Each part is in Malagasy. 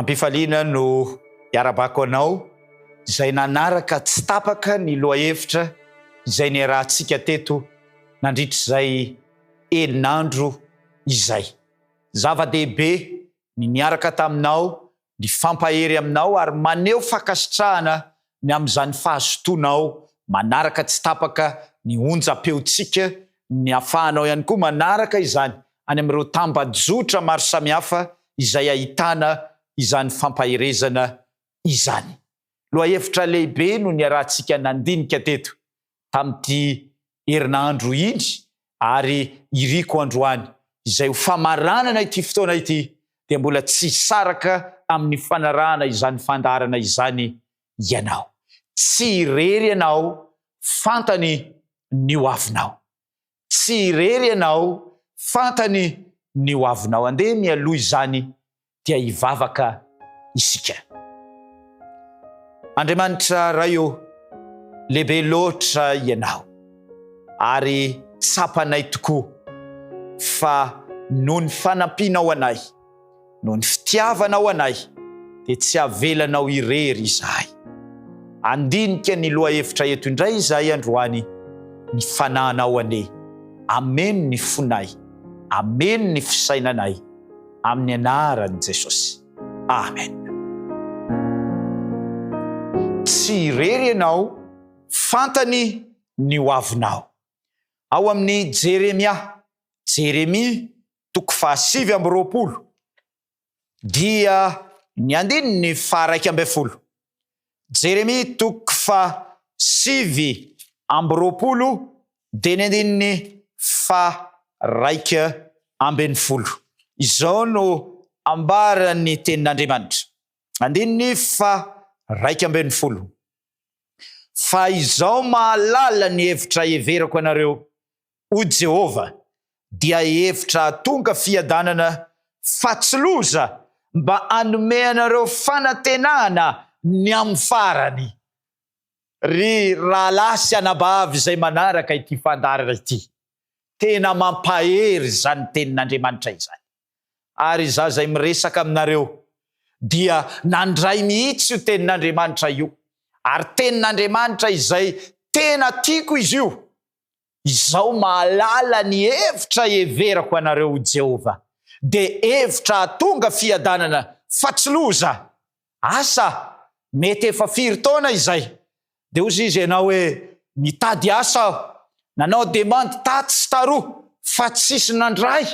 Ampifaliana no iarabako anao izay nanaraka tsy tapaka ny loha-hevitra izay niarahantsika teto nandritra izay herinandro izay. Zava-dehibe ny niaraka taminao, ny fampahery aminao ary maneho fankasitrahana ny amin'izany fahazotoanao manaraka tsy tapaka ny onjam-peontsika, ny ahafahanao ihany koa manaraka izany any amin'ireo tambajotra maro samihafa izay ahitana izany fampaherezana izany. Loha-hevitra lehibe no niarahantsika nandinika teto tamin'ity herinandro iny ary iriko androany izay ho famaranana ity fotoana ity dia mbola tsy saraka amin'ny fanarahana izany fandarana izany ianao. Tsy irery ianao, fantany ny ho avinao. Tsy irery ianao, fantany ny ho avinao. Andeha mialoha izany dia hivavaka isika. Andriamanitra raio, lehibe loatra ianao ary tsapanay tokoa fa noho ny fanampianao anay, noho ny fitiavanao anay dia tsy avelanao irery izahay. Andinika ny loha-hevitra eto indray izahay androany, ny fanahinao ane. Amen ny fonay, amen ny fisainanay, amin'ny anaran'i Jesosy. Amen. Tsy irery ianao, fantany ny ho avinao. Ao amin'ny Jeremia 7:20 dia ny andininy 1:12. Jeremia 7:20 dia ny andininy 1:12. Izao no ambaran'ny tenin'Andriamanitra. Andininy 1:12. Fa izao mahalala ny hevitra heverako anareo, o Jehova, dia hevitra tonga fiadanana fatsiloza mba hanome anareo fanantenana ny amin'ny farany. Ry rahalahy sy anabavy izay manaraka ity fandarana ity, tena mampahery izany tenin'Andriamanitra izany. Ary izaho izay miresaka aminareo dia nandray mihitsy io tenin'Andriamanitra io, ary tenin'Andriamanitra izay tena tiako izy io. Izao mahalala ny hevitra heverako anareo, Jehova, dia hevitra tonga fiadanana fatsiloza. Asa mety efa 4 taona izay, dia ozy izy ianao hoe mitady asa aho, nanao demandy taty sy taroa fa tsisy nandray,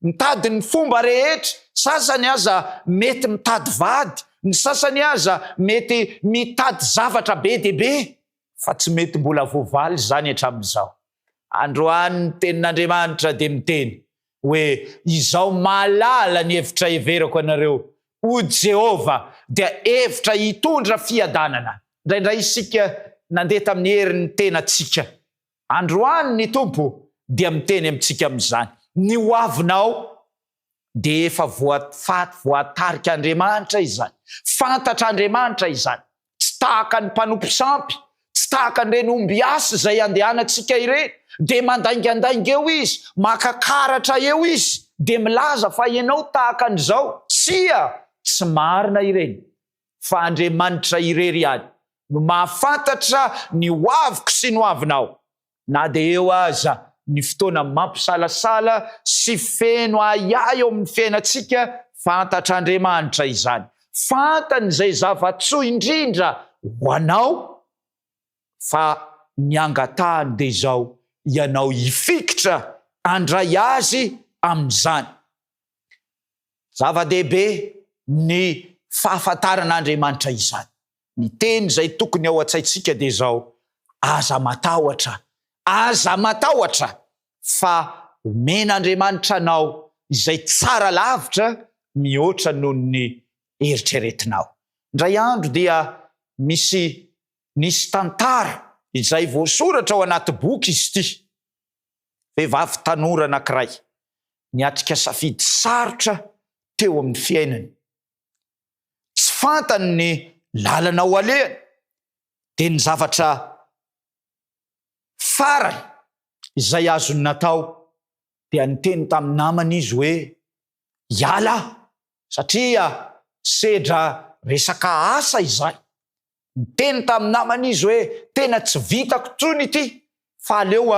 mitady ny fomba rehetra. Sasany aza mety mitady vady, ny sasany aza mety mitady zavatra be dehibe, fa tsy mety mbola voavaly izany hatramin'izao. Androany ny tenin'Andriamanitra dia miteny hoe izao mahalala ny hevitra heverako anareo, o Jehova, dia hevitra hitondra fiadanana. Indraindray isika nandeha tamin'ny herin'ny tenantsika. Androany ny Tompo dia miteny amintsika amin'izany. Ny ho avinao dia efa voatarika Andriamanitra izany. Fantatra Andriamanitra izany. Tsy tahaka ny mpanompo sampy, tsy tahaka nireny omby asy izay andehanantsika ireny, dia mandaingandainga eo izy, makakaratra eo izy, dia milaza fa ianao tahaka an'izao. Tsy marina ireny, fa Andriamanitra irery ihany no mahafantatra ny ho aviko sy ny ho avinao. Na dia eo aza ny fotoana mampisalasala sy feno ahiahy eo amin'ny fiainantsika, fantatra Andriamanitra izany. Fantany izay zava-tsoa indrindra ho anao, fa ny angatahany dia izao, ianao hifikitra andray azy amin'izany. Zava-dehibe ny fahafantaran'Andriamanitra izany. Ny teny izay tokony ao an-tsaintsika dia izao, aza matahotra fa omen'Andriamanitra anao izay tsara lavitra mihoatra noho ny eritreretinao. Indray andro dia nisy tantara izay voasoratra ao anaty boky izy ity. Vehivavy tanora anankiray niatrika safidy sarotra teo amin'ny fiainany. Tsy fantany ny lalana ho alehany, dia ny zavatra farany izay azony natao dia niteny tamin'ny namany izy hoe hiala, satria sedra resaka asa izay. Ny teny tamin'ny namany izy hoe tena tsy vitako tsony ity, fa aleo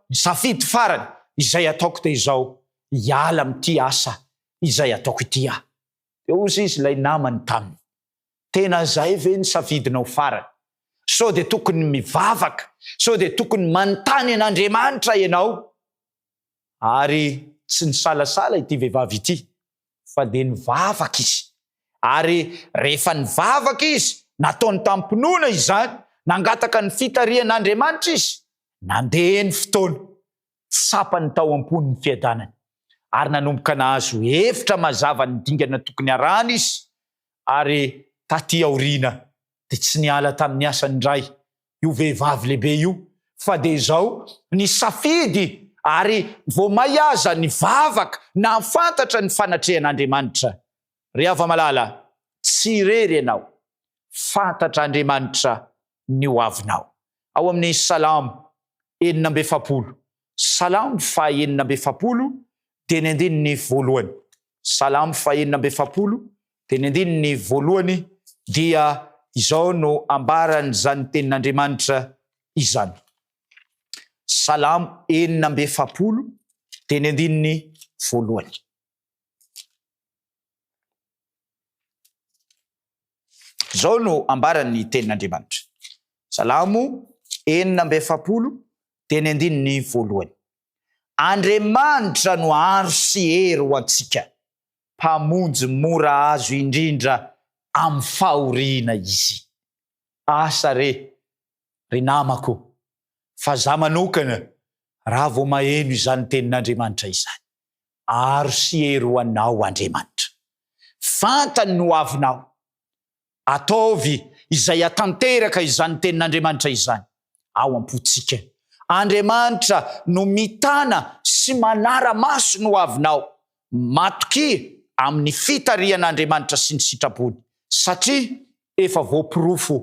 nisafidy farany izay ataoko te izao, hiala amin'ity asa izay ataoko ity aho. Ozy izy ilay namany taminy, tena zay ve nisafidinao farany? So de tokony mivavaka, so de tokony manontany an'Andriamanitra ianao. Ary tsy nisalasala ity vehivavy ity, fa de nivavaka izy. Ary rehefa nivavaka izy, nataony tampinoana izany, nangataka ny fitarian'Andriamanitra izy, nandeha ny fotoana, tsapany tao ampony ny fiadanany. Ary nanomboka nahazo hevitra mazava ny dingana tokony arahana izy. Ary taty aoriana de tsy niala tamin'ny asany indray io vehivavy lehibe io, fa de izao nisafidy ary vao maiaza nivavaka na fantatra ny fanatrehan'Andriamanitra. Ry hava-malala, tsy irery ianao, fantatra Andriamanitra ny ho avinao. Ao amin'ny Salamo 47, Salamo 47 teny andininy voalohany. Salamo 47 teny andininy voalohany dia izao no ambarany zany tenin'Andriamanitra izany. Salamo 47 teny andininy voalohany. Izao no ambarany tenin'Andriamanitra. Salamo 47 teny andininy voalohany. Andriamanitra no aro sy hery ho antsika, mpamonjy mora azo indrindra amin'ny fahoriana izy. Asa ry namako, fa za manokana raha vao maheno izany tenin'Andriamanitra izany. Aro sy hery ho anao Andriamanitra, fantany no avinao. Ataovy izay atanteraka izany tenin'Andriamanitra izany ao am-potsika. Andriamanitra no mitana sy manara maso no avinao, matoki amin'ny fitarian'Andriamanitra sy ny sitrapony, satria efa voapirofo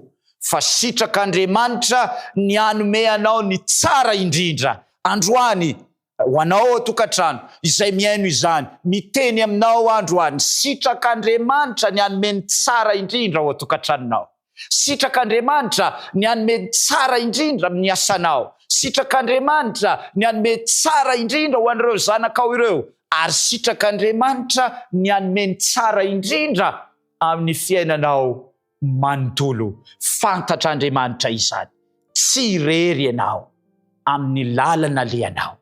fa sitrak'Andriamanitra ny anome anao ny tsara indrindra. Androany ho anao atokantrano izay miaino izany, miteny aminao androany, sitrak'Andriamanitra ny anome ny tsara indrindra ao atokantranonao. Sitrak'Andriamanitra ny anome tsara indrindra amin'ny asanao. Sitrak'Andriamanitra ny anome tsara indrindra ho an'ireo zanakao ireo. Ary sitrak'Andriamanitra ny anome ny tsara indrindra amin'ny fiainanao manontolo. Fantatr'Andriamanitra izany. Tsy irery ianao amin'ny lalana leanao.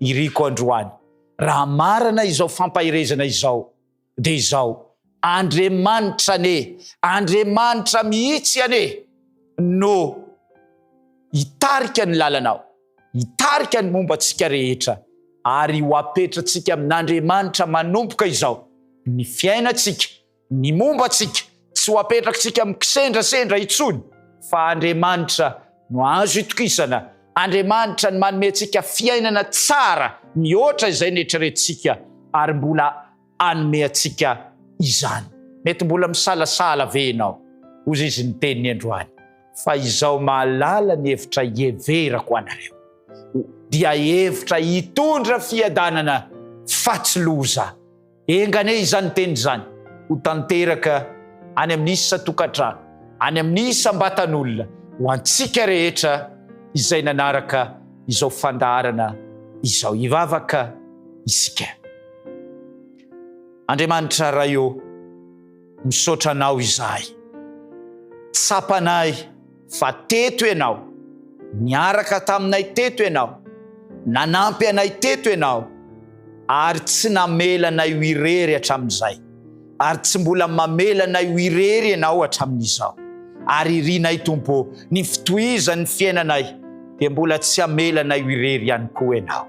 Iriko androany, raha marana izao fampaherezana izao, de izao, Andriamanitra ane, Andriamanitra mihitsy ane, no hitarika ny lalanao, hitarika ny momba antsika rehetra, ary ho apetratsika amin'Andriamanitra manomboka izao, ny fiainantsika, ny momba antsika, tsy ho apetraksika amin'ny kisendrasendra itsony, fa Andriamanitra no azo itokisana, Andriamanitra ny manome antsika fiainana tsara, mihoatra izay netreretintsika, ary mbola anome antsika izany. Mety mbola misalasala ve ianao? Hozy izy ny teniny androany. Fa izao mahalala ny hevitra heverako anareo, dia hevitra hitondra fiadanana fa tsy loza. Engane izany teny izany, ho tanteraka any amin'ny isa tokantrano, any amin'ny isa ambatan'olona, ho antsika rehetra izay nanaraka izao fandaharana izao. Hivavaka isika. Andriamanitra raha io, misaotra anao izahay. Tsapanay fa teto ianao, niaraka taminay teto ianao, nanampy anay teto ianao, ary tsy namelanay ho irery hatramin'izay, ary tsy mbola mamelanay ho irery ianao hatramin'izao. Ary irinay Tompo, ny fitohizan'ny fiainanay, dia mbola tsy amelanay ho irery ihany koa ianao.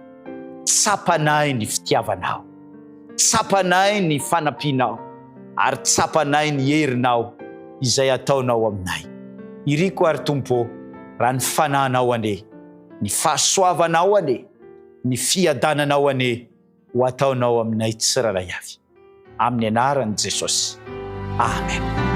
Tsapanay ny fitiavanao, tsapanay ny fanampianao, ary tsapanay ny herinao izay ataonao aminay. Iriko ary Tompo, raha ny fananao ane, ny fahasoavanao ane, ny fiadananao ane, ho ataonao aminay tsiraray avy. Amin'ny anaran'i Jesosy. Amen.